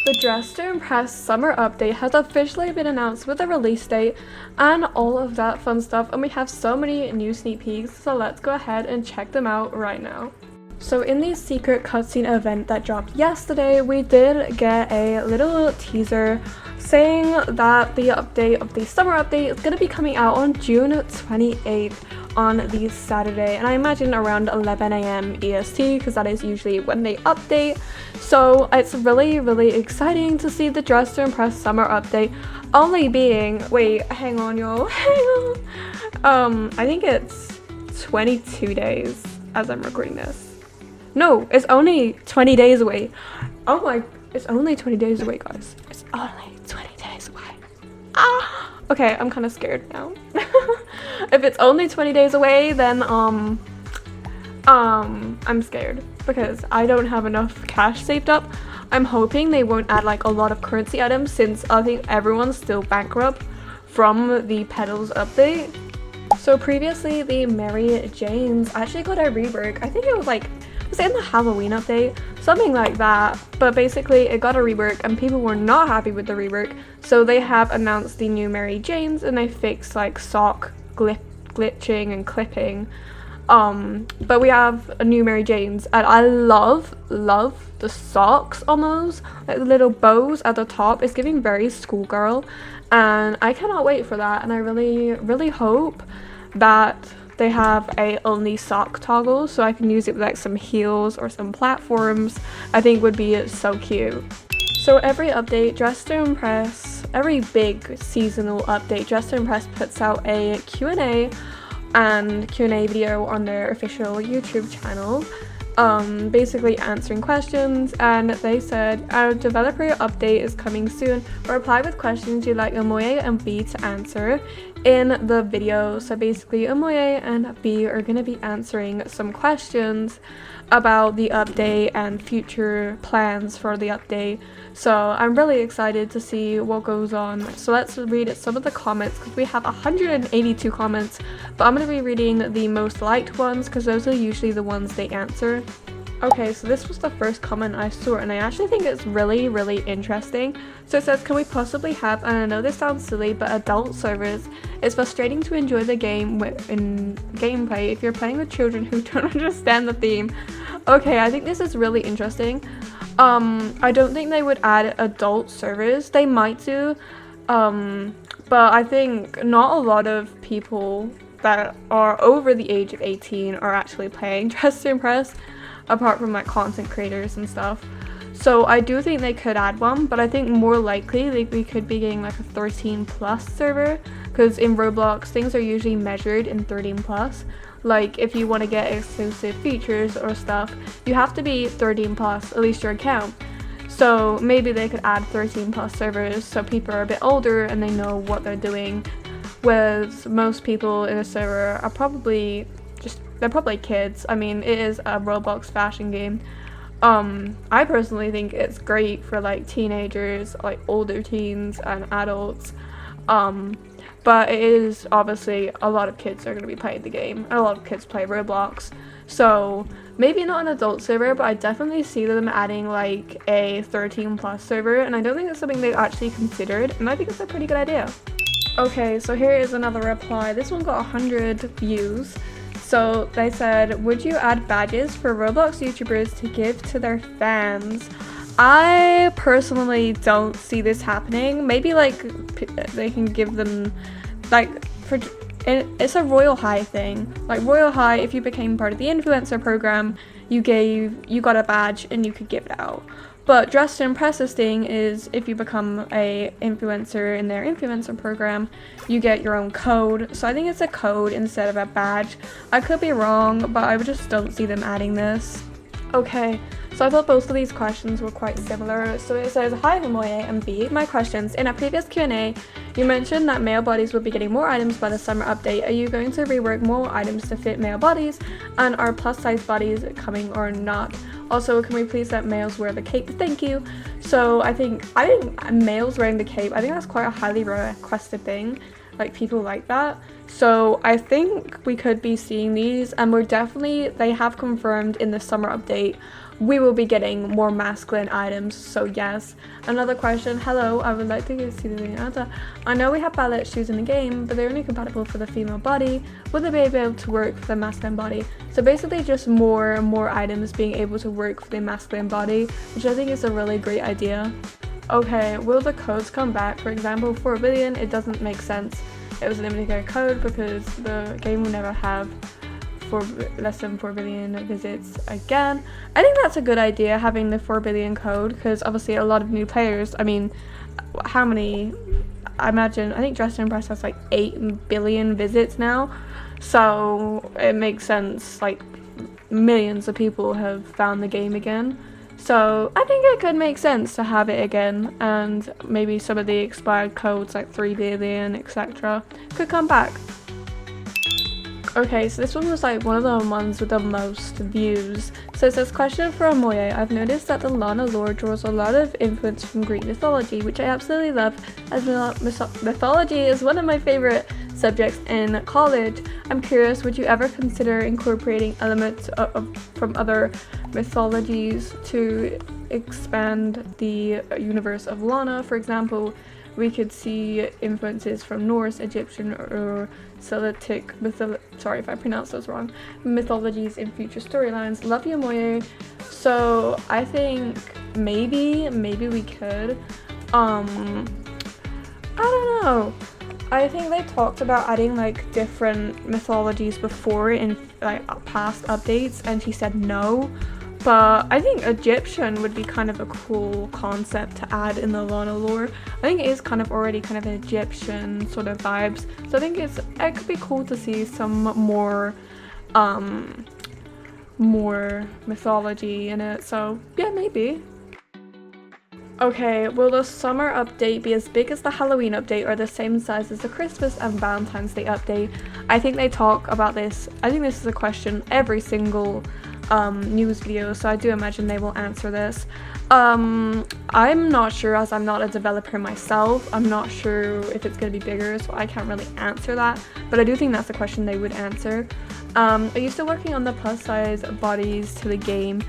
The Dress to Impress summer update has officially been announced with a release date and all of that fun stuff, and we have so many new sneak peeks, so let's go ahead and check them out right now. So in the secret cutscene event that dropped yesterday, we did get a little teaser saying that the update of the summer update is going to be coming out on June 28th on the Saturday, and I imagine around 11 AM EST because that is usually when they update. So it's really exciting to see the Dress to Impress summer update only being, wait, hang on y'all, hang on. I think it's 22 days as I'm recording this. No, it's only 20 days away. Oh my, it's only 20 days away, guys. It's only 20 days away. Ah! Okay, I'm kind of scared now. If it's only 20 days away, then I'm scared because I don't have enough cash saved up. I'm hoping they won't add like a lot of currency items since I think everyone's still bankrupt from the Petals update. So previously, the Mary Janes actually got a rework. I think it was like, was it in the Halloween update? Something like that. But basically, it got a rework and people were not happy with the rework. So they have announced the new Mary Janes and they fixed like sock glitching and clipping. But we have a new Mary Janes and I love the socks almost. Like the little bows at the top. It's giving very schoolgirl. And I cannot wait for that. And I really hope that they have a only sock toggle so I can use it with like some heels or some platforms. I think would be so cute. So every update, Dress to Impress, every big seasonal update, Dress to Impress puts out a Q&A video on their official YouTube channel, basically answering questions, and they said our developer update is coming soon. Reply with questions you'd like Omoye and B to answer in the video. So basically Omoye and B are going to be answering some questions about the update and future plans for the update. So I'm really excited to see what goes on. So let's read some of the comments because we have 182 comments, but I'm going to be reading the most liked ones because those are usually the ones they answer. Okay, so this was the first comment I saw and I actually think it's really interesting. So it says, can we possibly have, and I know this sounds silly, but adult servers? It's frustrating to enjoy the game in gameplay if you're playing with children who don't understand the theme. Okay, I think this is really interesting. I don't think they would add adult servers. They might do, but I think not a lot of people that are over the age of 18 are actually playing Dress to Impress, apart from like content creators and stuff. So I do think they could add one, but I think more likely like we could be getting like a 13+ server, because in Roblox things are usually measured in 13+. Like if you want to get exclusive features or stuff, you have to be 13+, at least your account. So maybe they could add 13+ servers so people are a bit older and they know what they're doing. Whereas most people in a server are probably they're probably kids. I mean, it is a Roblox fashion game. I personally think it's great for like teenagers, like older teens and adults. But it is obviously a lot of kids are going to be playing the game, and a lot of kids play Roblox. So maybe not an adult server, but I definitely see them adding like a 13+ server, and I don't think it's something they've actually considered, and I think it's a pretty good idea. Okay, so here is another reply. This one got 100 views. So they said, would you add badges for Roblox YouTubers to give to their fans? I personally don't see this happening. Maybe like they can give them like it's a Royal High thing. Like Royal High, if you became part of the influencer program, you got a badge and you could give it out. But Dress to Impress's thing is if you become a influencer in their influencer program, you get your own code. So I think it's a code instead of a badge. I could be wrong, but I just don't see them adding this. Okay, so I thought both of these questions were quite similar. So it says, hi Omoye and B, my questions. In a previous Q&A, you mentioned that male bodies would be getting more items by the summer update. Are you going to rework more items to fit male bodies? And are plus size bodies coming or not? Also, can we please let males wear the cape? Thank you. So I think males wearing the cape, I think that's quite a highly requested thing. Like people like that. So I think we could be seeing these, and they have confirmed in the summer update we will be getting more masculine items. So yes. Another question. Hello, I would like to see the answer. I know we have ballet shoes in the game, but they're only compatible for the female body. Will they be able to work for the masculine body? So basically just more items being able to work for the masculine body, which I think is a really great idea. Okay, will the codes come back? For example, 4 billion, it doesn't make sense. It was a limited code because the game will never have less than 4 billion visits again. I think that's a good idea, having the 4 billion code, because obviously a lot of new players. I mean, how many? I think dresstoimpress has like 8 billion visits now, so it makes sense. Like millions of people have found the game again, so I think it could make sense to have it again, and maybe some of the expired codes like 3 billion, etc. could come back. Okay, so this one was like one of the ones with the most views. So it says, question from Moye. I've noticed that the Lana lore draws a lot of influence from Greek mythology, which I absolutely love, as mythology is one of my favorite subjects in college. I'm curious, would you ever consider incorporating elements from other mythologies to expand the universe of Lana? For example, we could see influences from Norse, Egyptian, or Celtic sorry if I pronounced those wrong, mythologies in future storylines. Love you, Moye. So I think maybe we could. I don't know. I think they talked about adding like different mythologies before in like past updates, and she said no. But I think Egyptian would be kind of a cool concept to add in the Lana lore. I think it is kind of already kind of an Egyptian sort of vibes. So I think it could be cool to see some more mythology in it. So yeah, maybe. Okay, will the summer update be as big as the Halloween update or the same size as the Christmas and Valentine's Day update? I think they talk about this. I think this is a question every single news video, so I do imagine they will answer this. I'm not sure, as I'm not a developer myself. I'm not sure if it's going to be bigger, so I can't really answer that, but I do think that's a question they would answer. Are you still working on the plus size bodies to the game?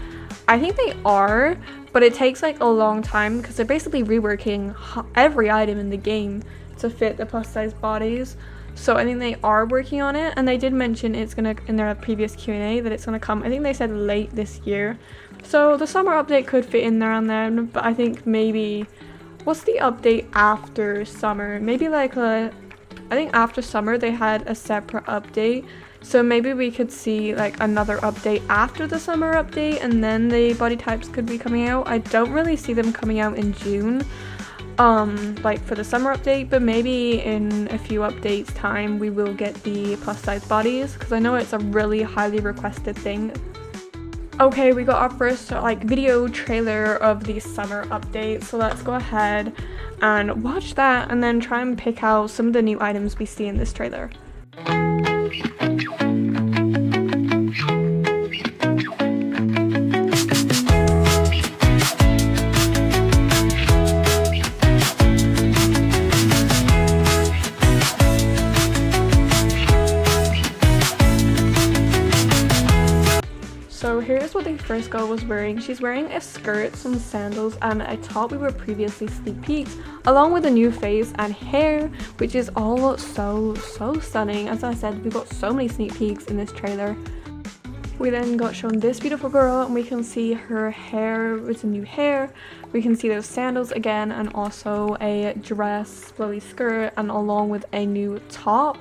I think they are, but it takes like a long time because they're basically reworking every item in the game to fit the plus size bodies. So I think they are working on it, and they did mention it's gonna, in their previous Q&A, that it's gonna come, I think they said late this year. So the summer update could fit in there and then, but I think maybe, what's the update after summer? Maybe like I think after summer they had a separate update. So maybe we could see like another update after the summer update, and then the body types could be coming out. I don't really see them coming out in June. Like for the summer update, but maybe in a few updates time we will get the plus size bodies, because I know it's a really highly requested thing. Okay, we got our first like video trailer of the summer update, so let's go ahead and watch that and then try and pick out some of the new items we see in this trailer. So here's what the first girl was wearing. She's wearing a skirt, some sandals, and a top we were previously sneak peeks, along with a new face and hair, which is all so stunning. As I said, we got so many sneak peeks in this trailer. We then got shown this beautiful girl, and we can see her hair with some new hair. We can see those sandals again, and also a dress, flowy skirt, and along with a new top.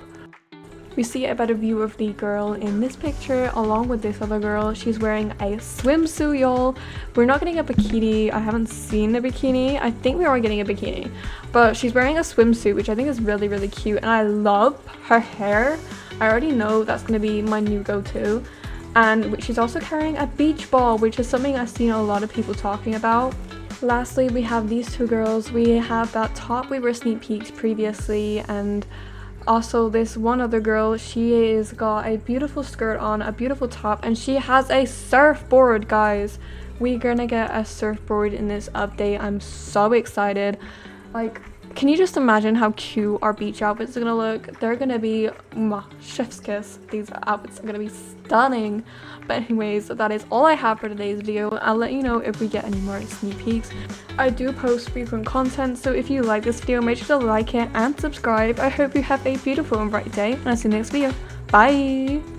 We see a better view of the girl in this picture along with this other girl. She's wearing a swimsuit, y'all. We're not getting a bikini. I haven't seen a bikini. I think we are getting a bikini, but she's wearing a swimsuit, which I think is really cute, and I love her hair. I already know that's going to be my new go-to. And she's also carrying a beach ball, which is something I've seen a lot of people talking about. Lastly, we have these two girls. We have that top we were sneak peeked previously, and also this one other girl. She has got a beautiful skirt on, a beautiful top, and she has a surfboard, guys. We're gonna get a surfboard in this update. I'm so excited. Like, Can you just imagine how cute our beach outfits are gonna look? They're gonna be chef's kiss. These outfits are gonna be stunning. But anyways, that is all I have for today's video. I'll let you know if we get any more sneak peeks. I do post frequent content, so if you like this video, make sure to like it and subscribe. I hope you have a beautiful and bright day, and I'll see you next video. Bye!